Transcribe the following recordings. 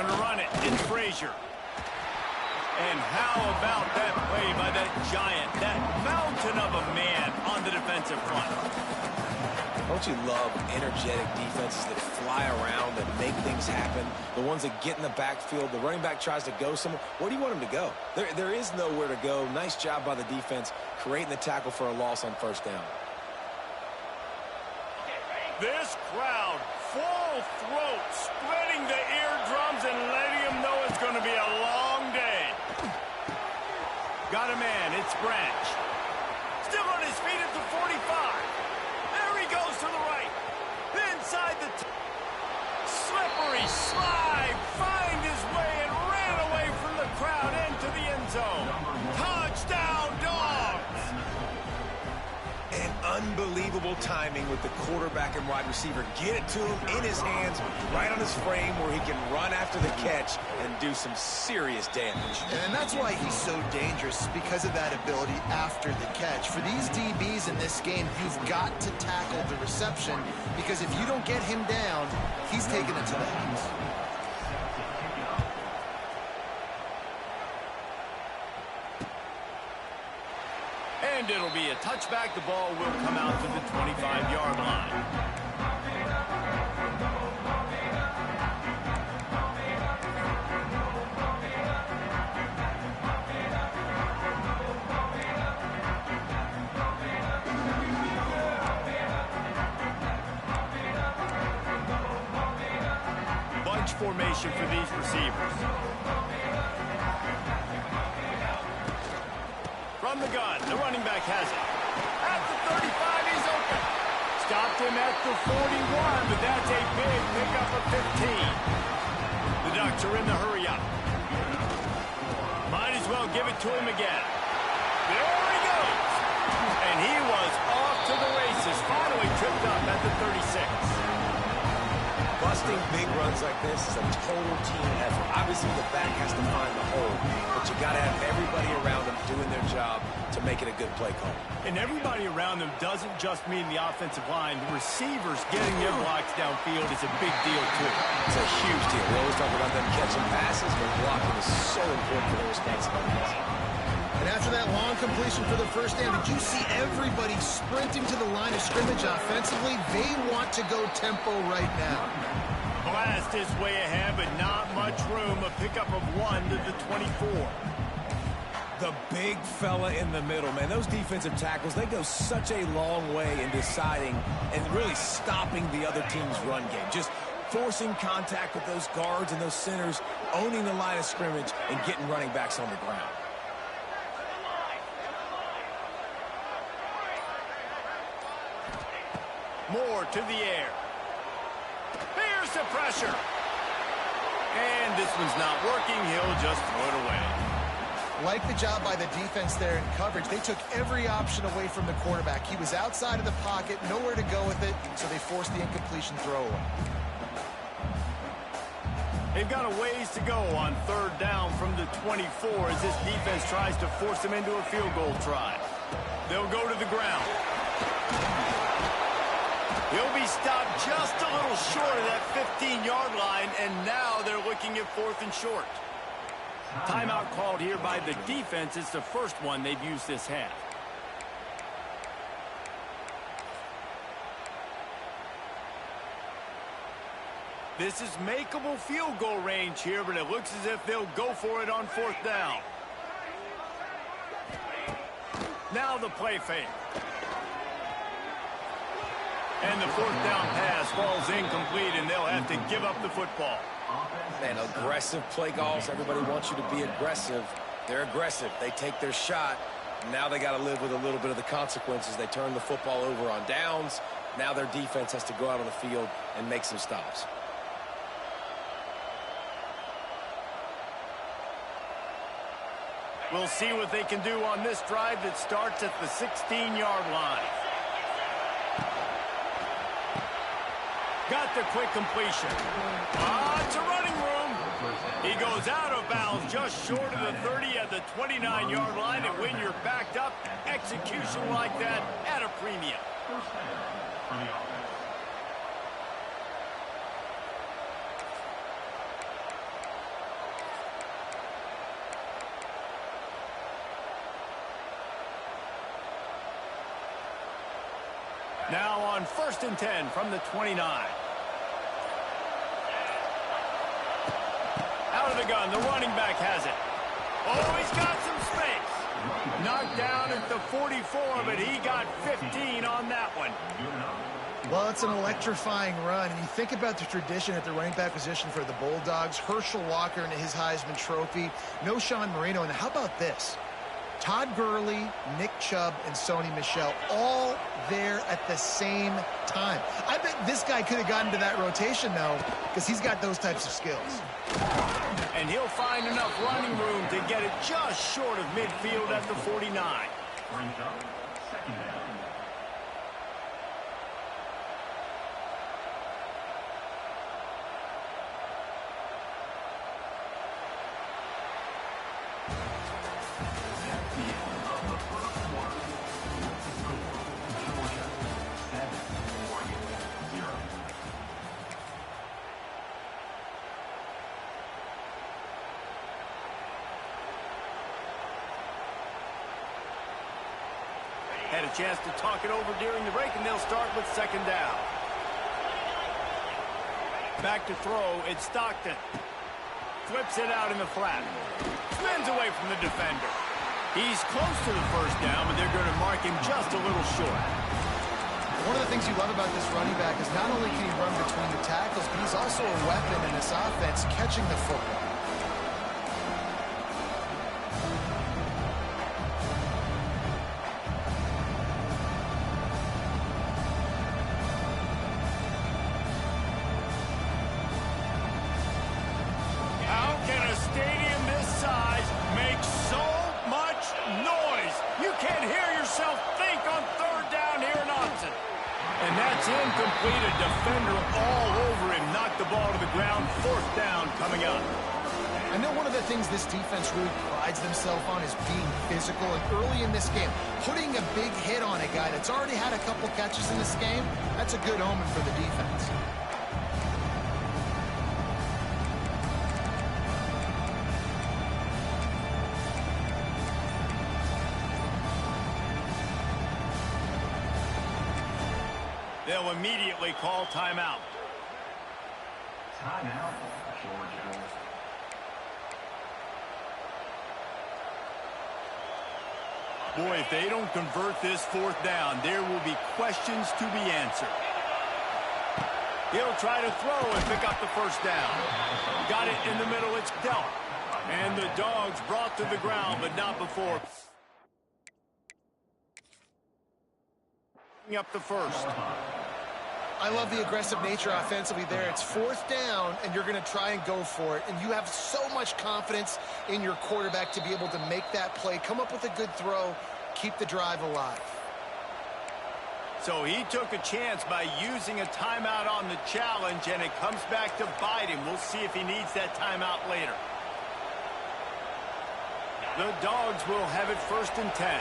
gonna run it. It's Frazier. And how about that play by that giant, that mountain of a man on the defensive front? Don't you love energetic defenses that fly around, that make things happen? The ones that get in the backfield, the running back tries to go somewhere. Where do you want him to go? There is nowhere to go. Nice job by the defense, creating the tackle for a loss on first down. This crowd, full throat, spreading the eardrums and letting them know it's going to be a long day. Got a man, it's Branch. Still on his feet at the 45. There he goes to the right. Inside the slippery slide. Find his way and ran away from the crowd into the end zone. Touchdown, Dogs! And unbelievable timing with the quarterback and wide receiver. Get it to him in his hands, right on his frame where he can run after the catch and do some serious damage. And that's why he's so dangerous, because of that ability after the catch. For these DBs in this game, you've got to tackle the reception, because if you don't get him down, he's taking it to the house. And it'll be a touchback. The ball will come out to the 25-yard line. Bunch formation for these receivers. From the gun, the running back has it. At the 35, he's open. Stopped him at the 41, but that's a big pickup of 15. The Ducks are in the hurry up. Might as well give it to him again. There he goes. And he was off to the races. Finally tripped up at the 36. Busting big runs like this is a total team effort. Obviously, the back has to find the hole, but you got to have everybody around them doing their job to make it a good play call. And everybody around them doesn't just mean the offensive line. The receivers getting their blocks downfield is a big deal, too. It's a huge deal. We always talk about them catching passes, but blocking is so important for their responsibilities. And after that long completion for the first down, did you see everybody sprinting to the line of scrimmage offensively? They want to go tempo right now. Blast is way ahead, but not much room. A pickup of 1 to the 24. The big fella in the middle, man. Those defensive tackles, they go such a long way in deciding and really stopping the other team's run game. Just forcing contact with those guards and those centers, owning the line of scrimmage, and getting running backs on the ground. Moore to the air. Here's the pressure. And this one's not working. He'll just throw it away. Like the job by the defense there in coverage. They took every option away from the quarterback. He was outside of the pocket, nowhere to go with it, so they forced the incompletion throwaway. They've got a ways to go on third down from the 24 as this defense tries to force them into a field goal try. They'll go to the ground. He'll be stopped just a little short of that 15-yard line, and now they're looking at 4th and short. Timeout called here by the defense. It's the first one they've used this half. This is makeable field goal range here, but it looks as if they'll go for it on 4th down. Now the play fake. And the 4th down pass falls incomplete, and they'll have to give up the football. Man, aggressive play calls. Everybody wants you to be aggressive. They're aggressive. They take their shot. Now they got to live with a little bit of the consequences. They turn the football over on downs. Now their defense has to go out on the field and make some stops. We'll see what they can do on this drive that starts at the 16-yard line. Got the quick completion. It's a running room. He goes out of bounds just short of the 30 at the 29-yard line. And when you're backed up, execution like that at a premium. Now on 1st and 10 from the 29. Out of the gun, the running back has it. Oh, he's got some space. Knocked down at the 44, but he got 15 on that one. Well, it's an electrifying run, and you think about the tradition at the running back position for the Bulldogs. Herschel Walker and his Heisman Trophy. No Sean Marino. And how about this? Todd Gurley, Nick Chubb, and Sony Michel all there at the same time. I bet this guy could have gotten to that rotation, though, because he's got those types of skills. And he'll find enough running room to get it just short of midfield at the 49. Had a chance to talk it over during the break, and they'll start with 2nd down. Back to throw, it's Stockton. Flips it out in the flat. Spins away from the defender. He's close to the 1st down, but they're going to mark him just a little short. One of the things you love about this running back is not only can he run between the tackles, but he's also a weapon in this offense catching the football. And that's incomplete. A defender all over him. Knocked the ball to the ground. 4th down coming up. I know one of the things this defense really prides themselves on is being physical. And early in this game, putting a big hit on a guy that's already had a couple catches in this game, that's a good omen for the defense. They'll immediately call timeout. Timeout, Georgia. Boy, if they don't convert this 4th down, there will be questions to be answered. He'll try to throw and pick up the 1st down. Got it in the middle, it's Dell. And the Dogs brought to the ground, but not before. Up the 1st. I love the aggressive nature offensively there. It's 4th down, and you're going to try and go for it. And you have so much confidence in your quarterback to be able to make that play, come up with a good throw, keep the drive alive. So he took a chance by using a timeout on the challenge, and it comes back to bite him. We'll see if he needs that timeout later. The Dogs will have it 1st and 10.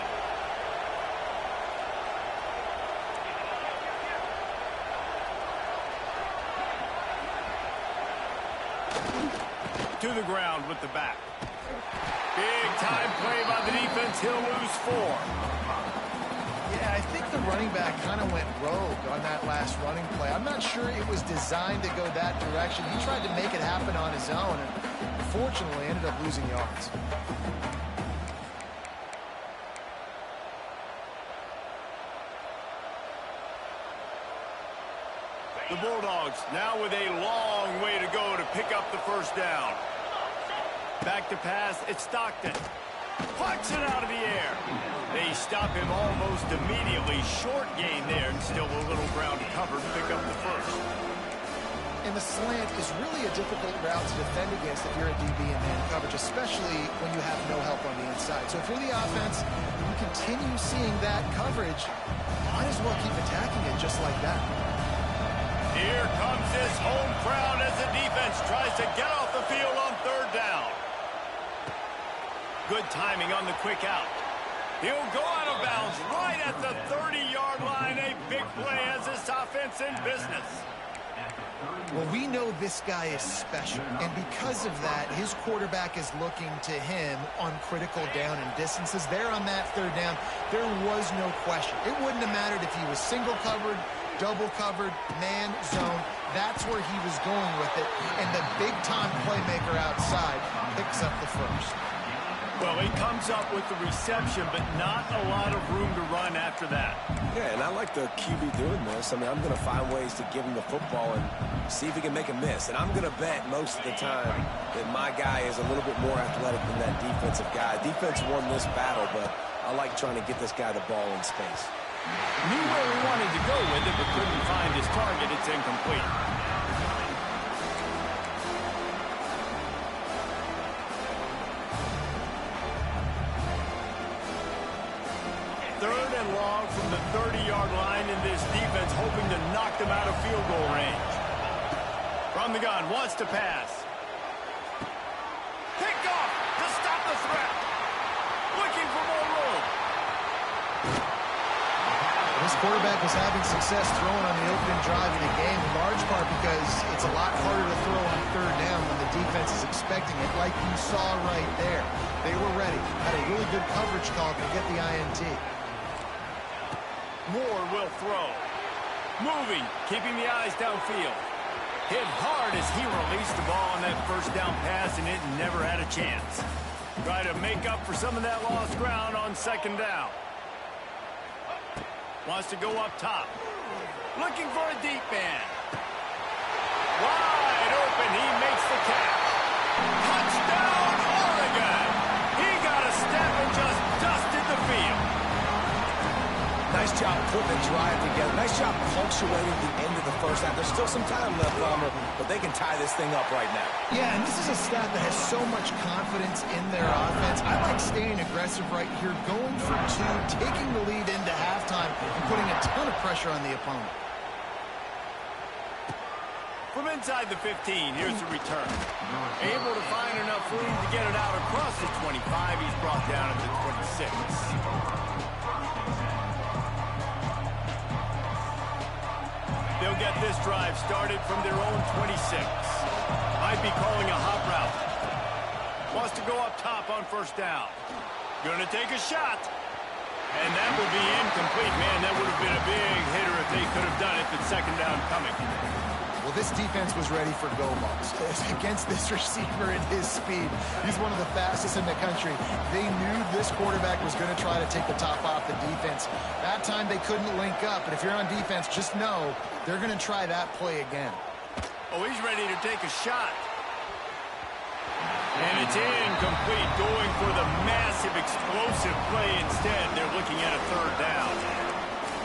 To the ground with the back. Big time play by the defense. He'll lose 4. Yeah, I think the running back kind of went rogue on that last running play. I'm not sure it was designed to go that direction. He tried to make it happen on his own, and unfortunately ended up losing yards. The Bulldogs now with a long way to go to pick up the 1st down. Back to pass, it's Stockton. Pucks it out of the air. They stop him almost immediately. Short gain there, and still a little ground to cover to pick up the 1st. And the slant is really a difficult route to defend against if you're a DB in man coverage, especially when you have no help on the inside. So if you're the offense, you continue seeing that coverage, might as well keep attacking it just like that. Here comes this home crowd as the defense tries to get off the field on 3rd down. Good timing on the quick out. He'll go out of bounds right at the 30-yard line. A big play as this offense in business. At the 30 Well, we know this guy is special, and because of that, his quarterback is looking to him on critical down and distances. There on that third down, there was no question. It wouldn't have mattered if he was single covered, double covered, man, zone. That's where he was going with it, and the big-time playmaker outside picks up the first. Well, he comes up with the reception, but not a lot of room to run after that. Yeah, and I like the QB doing this. I mean, I'm going to find ways to give him the football and see if he can make a miss. And I'm going to bet most of the time that my guy is a little bit more athletic than that defensive guy. Defense won this battle, but I like trying to get this guy the ball in space. Knew where he wanted to go with it, but couldn't find his target. It's incomplete. Third and long from the 30-yard line, in this defense hoping to knock them out of field goal range. From the gun, wants to pass. Picked off to stop the threat. Looking for more room. This quarterback was having success throwing on the opening drive of the game, in large part because it's a lot harder to throw on third down when the defense is expecting it, like you saw right there. They were ready. Had a really good coverage call to get the INT. Ward will throw. Moving, keeping the eyes downfield. Hit hard as he released the ball on that first down pass, and it never had a chance. Try to make up for some of that lost ground on second down. Wants to go up top. Looking for a deep man. Wide open, he makes the catch. Touchdown, Oregon! He got a step and just dusted the field. Nice job putting the drive together. Nice job punctuating the end of the first half. There's still some time left, Palmer, but they can tie this thing up right now. Yeah, and this is a staff that has so much confidence in their offense. I like staying aggressive right here, going for two, taking the lead into halftime, and putting a ton of pressure on the opponent. From inside the 15, here's the return. Able to find enough room to get it out across the 25. He's brought down at the 26. They'll get this drive started from their own 26. Might be calling a hot route. Wants to go up top on first down. Gonna take a shot. And that will be incomplete. Man, that would have been a big hitter if they could have done it, but second down coming. Well, this defense was ready for go-balls against this receiver at his speed. He's one of the fastest in the country. They knew this quarterback was going to try to take the top off the defense. That time they couldn't link up, but if you're on defense, just know they're going to try that play again. Oh, he's ready to take a shot. And it's incomplete, going for the massive explosive play instead. They're looking at a third down.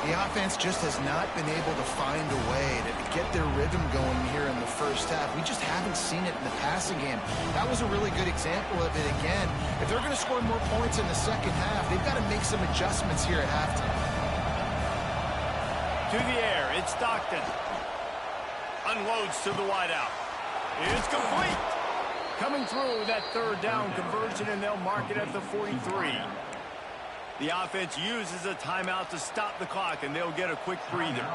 The offense just has not been able to find a way to get their rhythm going here in the first half. We just haven't seen it in the passing game. That was a really good example of it again. If they're going to score more points in the second half, they've got to make some adjustments here at halftime. To the air, it's Stockton. Unloads to the wideout. It's complete. Coming through that third down conversion, and they'll mark it at the 43. The offense uses a timeout to stop the clock, and they'll get a quick breather.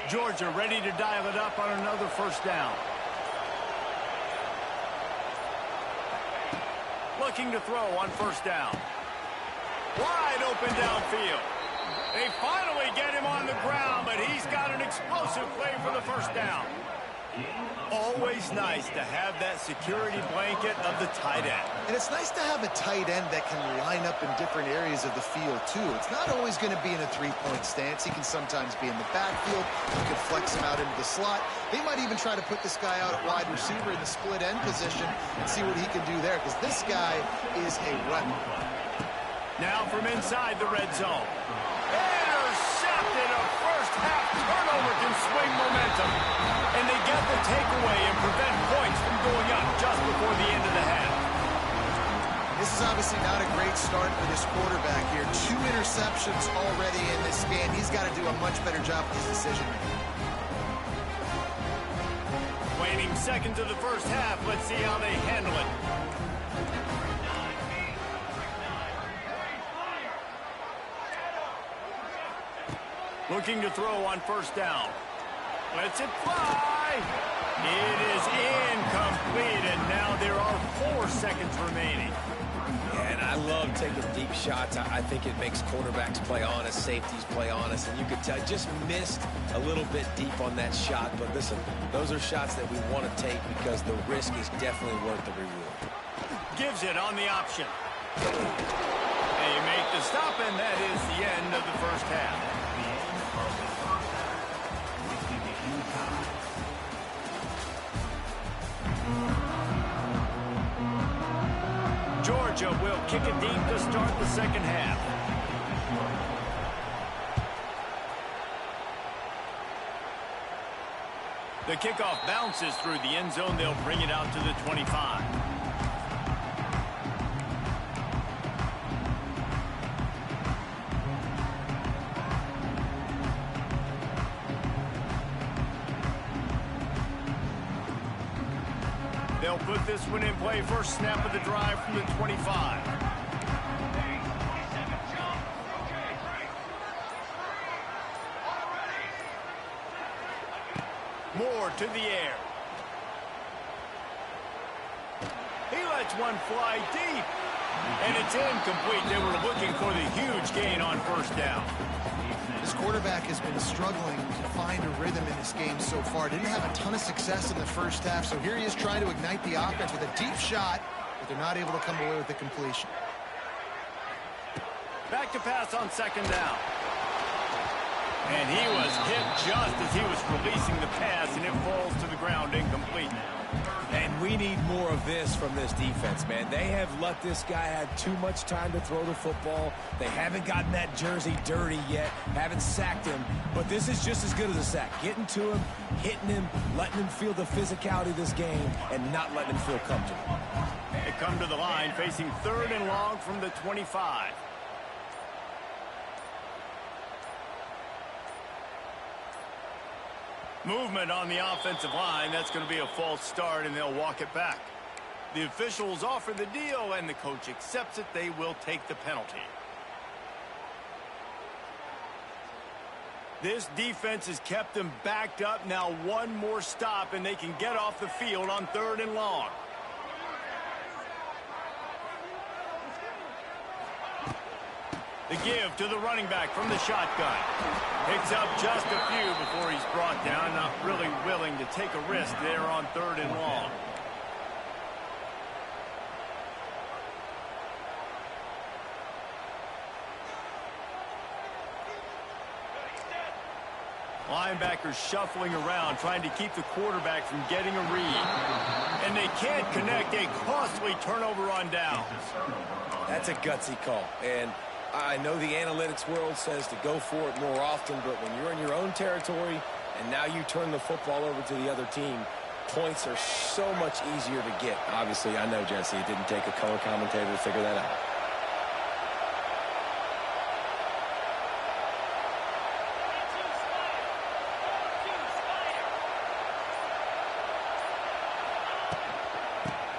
Georgia ready to dial it up on another first down. Looking to throw on first down. Wide open downfield. They finally get him on the ground, but he's got an explosive play for the first down. Always nice to have that security blanket of the tight end. And it's nice to have a tight end that can line up in different areas of the field, too. It's not always going to be in a three-point stance. He can sometimes be in the backfield. You can flex him out into the slot. They might even try to put this guy out at wide receiver in the split end position and see what he can do there, because this guy is a weapon. Now from inside the red zone. Intercepted. A first-half turnover can swing momentum. And they get the takeaway and prevent points from going up just before the end of the half. This is obviously not a great start for this quarterback here. 2 interceptions already in this game. He's got to do a much better job with his decision-making. opening seconds of the first half. Let's see how they handle it. Looking to throw on first down. Lets it fly. It is incomplete, and now there are 4 seconds remaining. And I love taking deep shots. I think it makes quarterbacks play honest, safeties play honest, and you could tell just missed a little bit deep on that shot. But listen, those are shots that we want to take because the risk is definitely worth the reward. Gives it on the option. They make the stop, and that is the end of the first half. Georgia will kick it deep to start the second half. The kickoff bounces through the end zone. They'll bring it out to the 25. They'll put this one in play. First snap of the drive from the 25. Moore to the air. He lets one fly deep. And it's incomplete. They were looking for the huge gain on first down. This quarterback has been struggling to find a rhythm in this game so far. Didn't have a ton of success in the first half, so here he is trying to ignite the offense with a deep shot, but they're not able to come away with the completion. Back to pass on second down. And he was hit just as he was releasing the pass, and it falls to the ground incomplete. And we need more of this from this defense, man. They have let this guy have too much time to throw the football. They haven't gotten that jersey dirty yet, haven't sacked him. But this is just as good as a sack. Getting to him, hitting him, letting him feel the physicality of this game, and not letting him feel comfortable. They come to the line facing 3rd and long from the 25. Movement on the offensive line. That's going to be a false start, and they'll walk it back. The officials offer the deal, and the coach accepts it. They will take the penalty. This defense has kept them backed up. Now one more stop, and they can get off the field on 3rd and long. The give to the running back from the shotgun. Picks up just a few before he's brought down. Not really willing to take a risk there on 3rd and long. Linebackers shuffling around, trying to keep the quarterback from getting a read. And they can't connect. A costly turnover on downs. That's a gutsy call. And I know the analytics world says to go for it more often, but when you're in your own territory and now you turn the football over to the other team, points are so much easier to get. Obviously, I know, Jesse, it didn't take a color commentator to figure that out.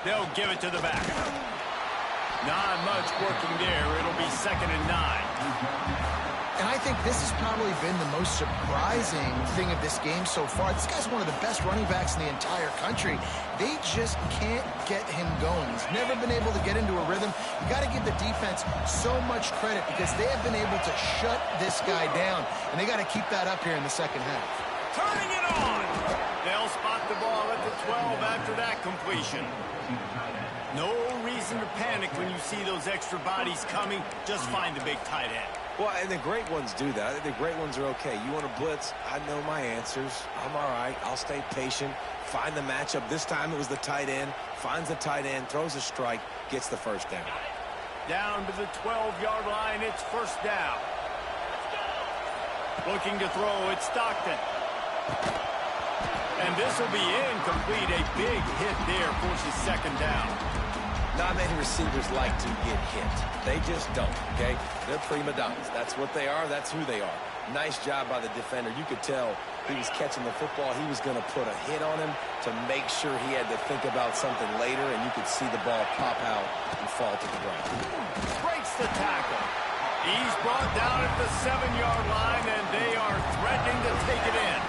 They'll give it to the back. Not much working there. It'll be 2nd and 9. And I think this has probably been the most surprising thing of this game so far. This guy's one of the best running backs in the entire country. They just can't get him going. He's never been able to get into a rhythm. You got to give the defense so much credit because they have been able to shut this guy down, and they got to keep that up here in the second half. Turning it on. They'll spot the ball at the 12 after that completion. No reason to panic when you see those extra bodies coming. Just find the big tight end. Well, and the great ones do that. I think the great ones are okay. You want to blitz? I know my answers. I'm all right. I'll stay patient. Find the matchup. This time it was the tight end. Finds the tight end, throws a strike, gets the first down. Down to the 12-yard line. It's first down. Looking to throw. It's Stockton. And this will be incomplete. A big hit there forces 2nd down. Not many receivers like to get hit. They just don't, okay? They're prima donnas. That's what they are. That's who they are. Nice job by the defender. You could tell he was catching the football. He was going to put a hit on him to make sure he had to think about something later, and you could see the ball pop out and fall to the ground. Breaks the tackle. He's brought down at the 7-yard line, and they are threatening to take it in.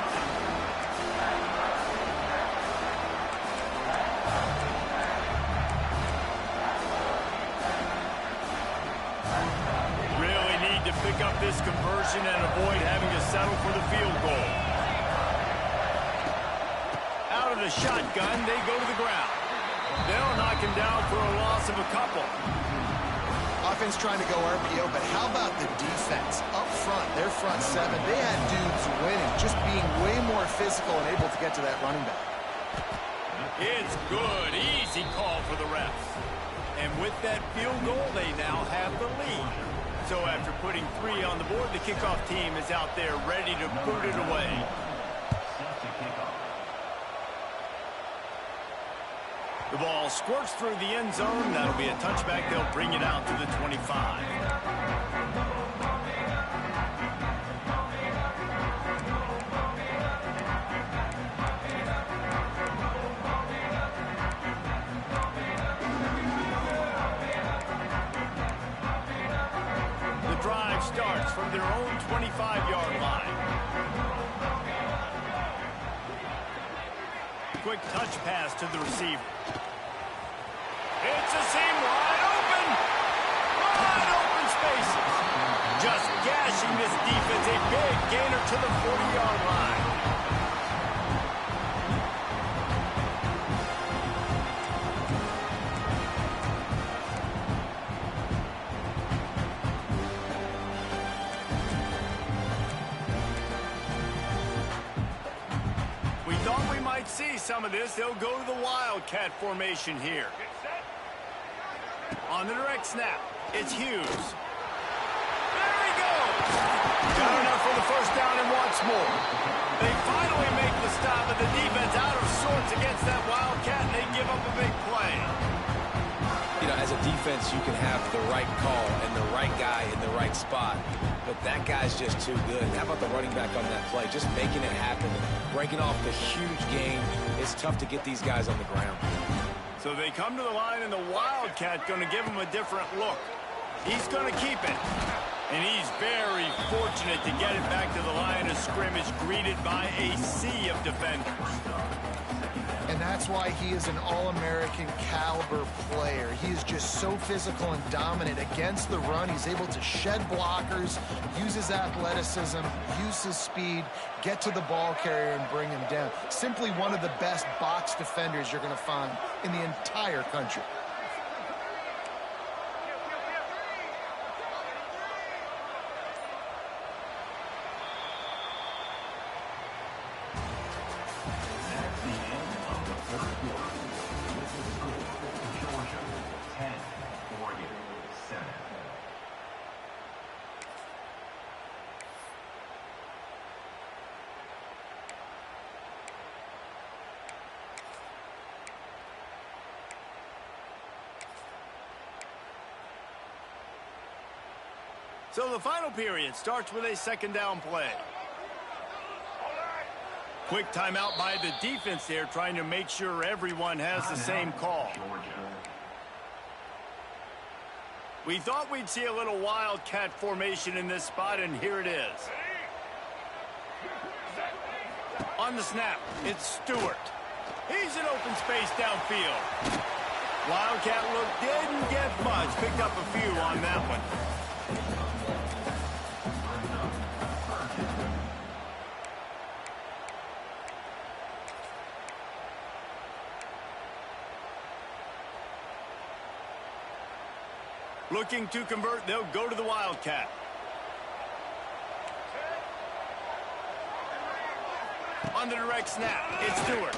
Pick up this conversion and avoid having to settle for the field goal. Out of the shotgun, they go to the ground. They'll knock him down for a loss of a couple. Offense trying to go RPO, but how about the defense up front? Their front seven, they had dudes winning, just being way more physical and able to get to that running back. It's good. Easy call for the refs. And with that field goal, they now have the lead. So after putting 3 on the board, the kickoff team is out there ready to boot it away. The ball squirts through the end zone. That'll be a touchback. They'll bring it out to the 25. Starts from their own 25-yard line. Quick touch pass to the receiver. It's a seam wide open. Wide open spaces. Just gashing this defense. A big gainer to the 40-yard line. See some of this. They'll go to the Wildcat formation here. On the direct snap, it's Hughes. There he goes. Got enough for the first down and wants more. They finally make the stop, but the defense out of sorts against that Wildcat, and they give up a big play. You know, as a defense, you can have the right call and the right guy in the right spot, but that guy's just too good. How about the running back on that play? Just making it happen, breaking off the huge gain. It's tough to get these guys on the ground. So they come to the line, and the Wildcat going to give him a different look. He's going to keep it. And he's very fortunate to get it back to the line of scrimmage, greeted by a sea of defenders. And that's why he is an All-American caliber player. He is just so physical and dominant against the run. He's able to shed blockers, use his athleticism, use his speed, get to the ball carrier and bring him down. Simply one of the best box defenders you're going to find in the entire country. So the final period starts with a second down play. Quick timeout by the defense there, trying to make sure everyone has the same call. We thought we'd see a little Wildcat formation in this spot, and here it is. On the snap, it's Stewart. He's in open space downfield. Wildcat look didn't get much. Picked up a few on that one. Looking to convert, they'll go to the Wildcat. On the direct snap, it's Stewart.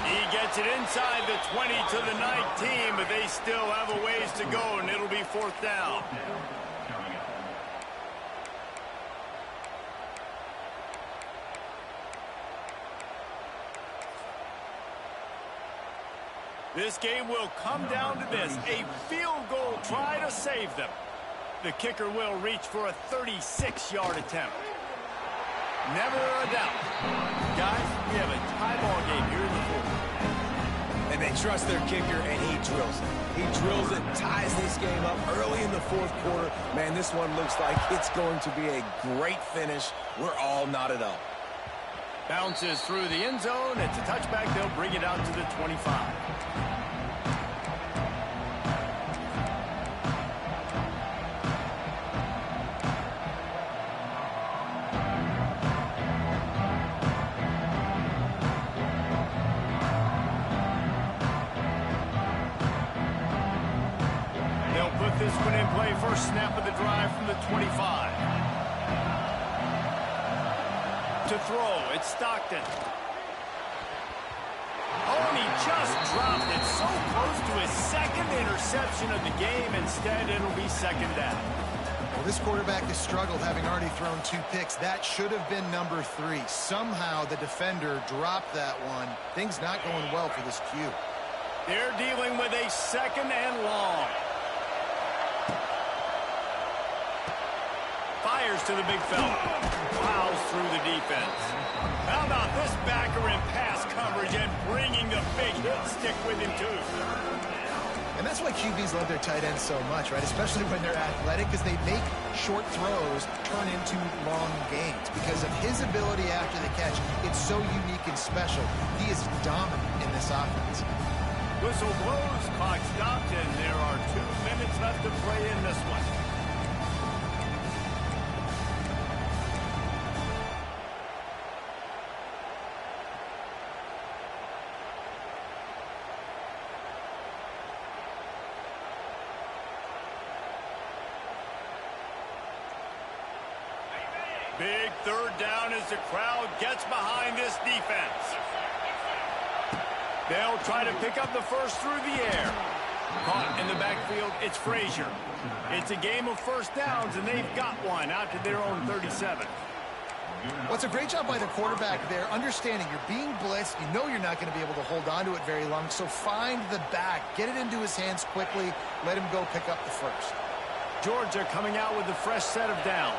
He gets it inside the 20 to the 19, but they still have a ways to go, and it'll be fourth down. This game will come down to this, a field goal try to save them. The kicker will reach for a 36-yard attempt. Never a doubt. Guys, we have a tie ball game here in the fourth. And they trust their kicker, and he drills it. He drills it, ties this game up early in the fourth quarter. Man, this one looks like it's going to be a great finish. We're all knotted up. Bounces through the end zone. It's a touchback. They'll bring it out to the 25. This one in play, first snap of the drive from the 25. To throw, it's Stockton. Oh, and he just dropped it so close to his second interception of the game. Instead, it'll be second down. Well, this quarterback has struggled, having already thrown 2 picks. That should have been number 3. Somehow the defender dropped that one. Things not going well for this Q. They're dealing with a second and long. Fires to the big fella. Plows through the defense. How about this backer in pass coverage and bringing the big hit stick with him, too? And that's why QBs love their tight ends so much, right? Especially when they're athletic, because they make short throws turn into long gains. Because of his ability after the catch, it's so unique and special. He is dominant in this offense. Whistle blows, clock stopped, and there are 2 minutes left to play in this one. Big third down as the crowd gets behind this defense. They'll try to pick up the first through the air. Caught in the backfield, it's Frazier. It's a game of first downs, and they've got one out to their own 37. Well, it's a great job by the quarterback there, understanding you're being blitzed. You know you're not going to be able to hold on to it very long, so find the back. Get it into his hands quickly. Let him go pick up the first. Georgia coming out with a fresh set of downs.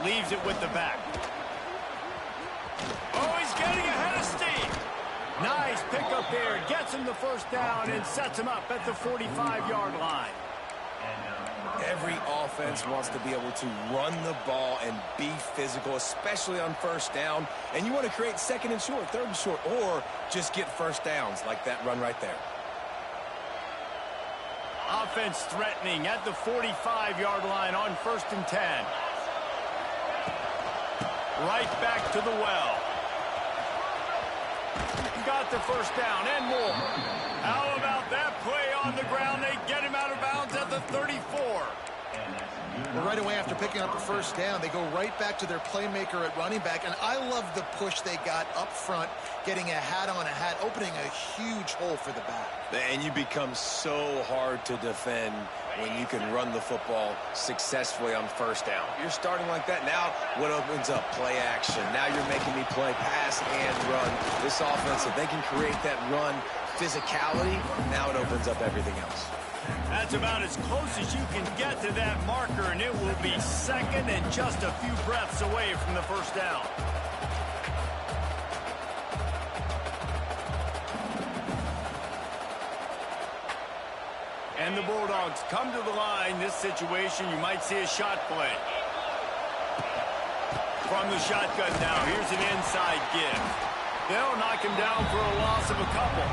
Leaves it with the back. Oh, he's getting ahead of steam. Nice pickup there. Gets him the first down and sets him up at the 45-yard line. Every offense wants to be able to run the ball and be physical, especially on first down. And you want to create second and short, third and short, or just get first downs like that run right there. Offense threatening at the 45-yard line on 1st and 10. Right back to the well. Got the first down and more. How about that play on the ground? They get him out of bounds at the 34. Well, right away after picking up the first down, they go right back to their playmaker at running back. And I love the push they got up front, getting a hat on a hat, opening a huge hole for the back. And you become so hard to defend when you can run the football successfully on first down. You're starting like that. Now what opens up? Play action. Now you're making me play pass and run. This offense, if they can create that run physicality, now it opens up everything else. That's about as close as you can get to that marker, and it will be second and just a few breaths away from the first down. And the Bulldogs come to the line. This situation, you might see a shot play. From the shotgun now, here's an inside give. They'll knock him down for a loss of a couple.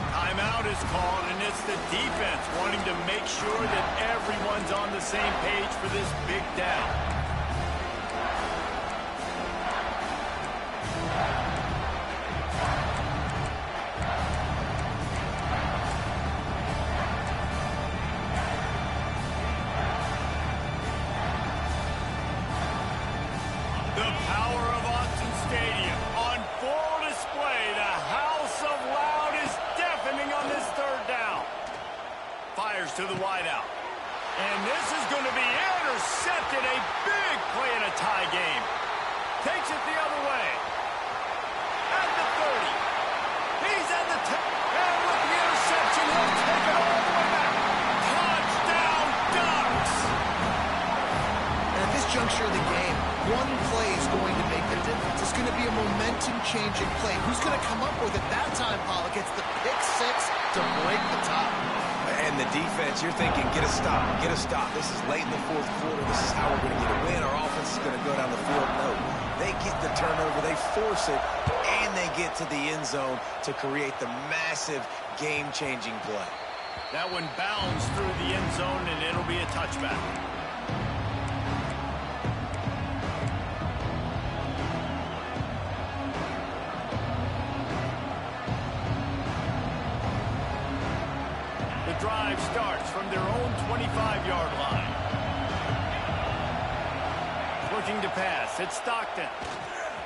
Timeout is called, and it's the defense wanting to make sure that everyone's on the same page for this big down. The power of Autzen Stadium on full display. The House of Loud is deafening on this third down. Fires to the wideout. And this is going to be intercepted. A big play in a tie game. Takes it the other way. At the 30. He's at the 10. And with the interception, he'll take it all the way back. Touchdown, Ducks! And at this juncture of the game, one play is going to make the difference. It's going to be a momentum-changing play. Who's going to come up with it that time, Pollock? It's the pick six to break the tie. And the defense, you're thinking, get a stop, get a stop. This is late in the fourth quarter. This is how we're going to get a win. Our offense is going to go down the field. No, they get the turnover, they force it, and they get to the end zone to create the massive game-changing play. That one bounds through the end zone, and it'll be a touchback. The drive starts from their own 25-yard line. Looking to pass. It's Stockton.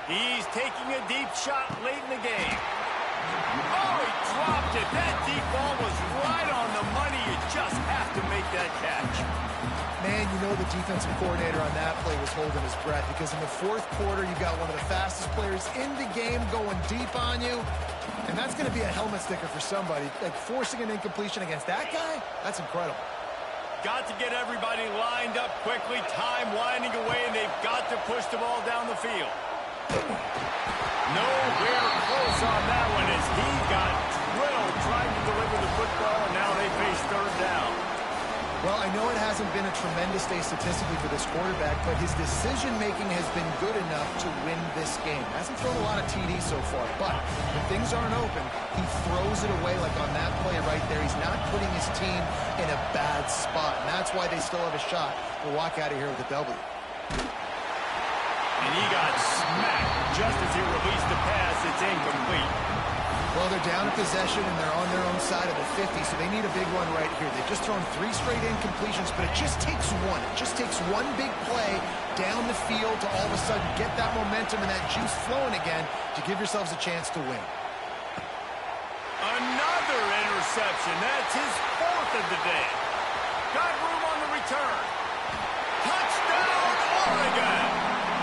He's taking a deep shot late in the game. Oh, he dropped it. That deep ball was right on the money. You just have to make that catch. Man, you know the defensive coordinator on that play was holding his breath because in the fourth quarter, you got one of the fastest players in the game going deep on you. And that's going to be a helmet sticker for somebody. Like forcing an incompletion against that guy, that's incredible. Got to get everybody lined up quickly. Time winding away, and they've got to push the ball down the field. Nowhere close on that one as he got drilled trying to deliver the football, and now they face third down. Well, I know it hasn't been a tremendous day statistically for this quarterback, but his decision-making has been good enough to win this game. Hasn't thrown a lot of TDs so far, but when things aren't open, he throws it away like on that play right there. He's not putting his team in a bad spot, and that's why they still have a shot to walk out of here with a W. And he got smacked just as he released the pass. It's incomplete. Well, they're down in possession, and they're on their own side of the 50, so they need a big run right here. They've just thrown 3 straight incompletions, but it just takes one. It just takes one big play down the field to all of a sudden get that momentum and that juice flowing again to give yourselves a chance to win. Another interception. That's his 4th of the day. Got room on the return. Touchdown, Oregon!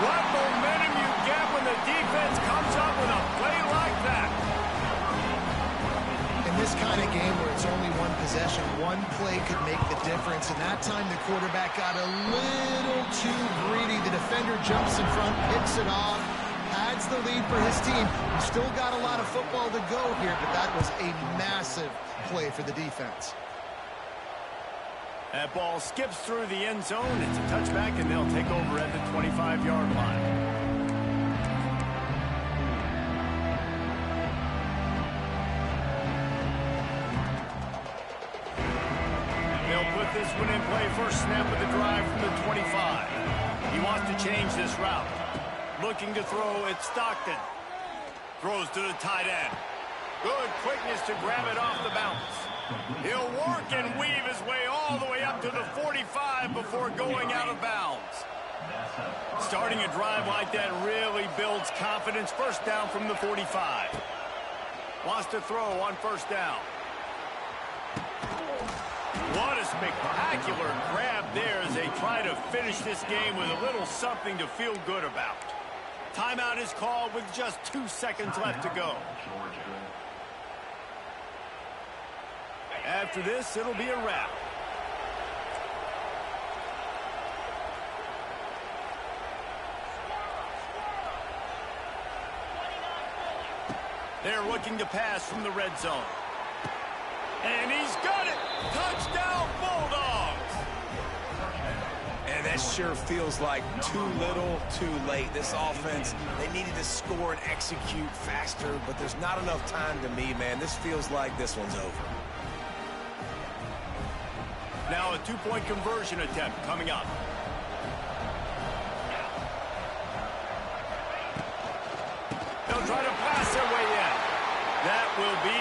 What momentum you get when the defense comes up with a play like that. In this kind of game where it's only one possession, one play could make the difference. And that time the quarterback got a little too greedy. The defender jumps in front, picks it off, adds the lead for his team. He's still got a lot of football to go here, but that was a massive play for the defense. That ball skips through the end zone. It's a touchback, and they'll take over at the 25-yard line. They'll put this one in play. First snap of the drive from the 25. He wants to change this route. Looking to throw, it's Stockton. Throws to the tight end. Good quickness to grab it off the bounce. He'll work and weave his way all the way up to the 45 before going out of bounds. Starting a drive like that really builds confidence. First down from the 45. Wants to throw on first down. What a spectacular grab there as they try to finish this game with a little something to feel good about. Timeout is called with just 2 seconds left to go. After this, it'll be a wrap. They're looking to pass from the red zone. And he's got it! Touchdown, Bulldogs! And that sure feels like too little, too late. This offense, they needed to score and execute faster, but there's not enough time to me, man. This feels like this one's over. Now a 2-point conversion attempt coming up. They'll try to pass their way in. That will be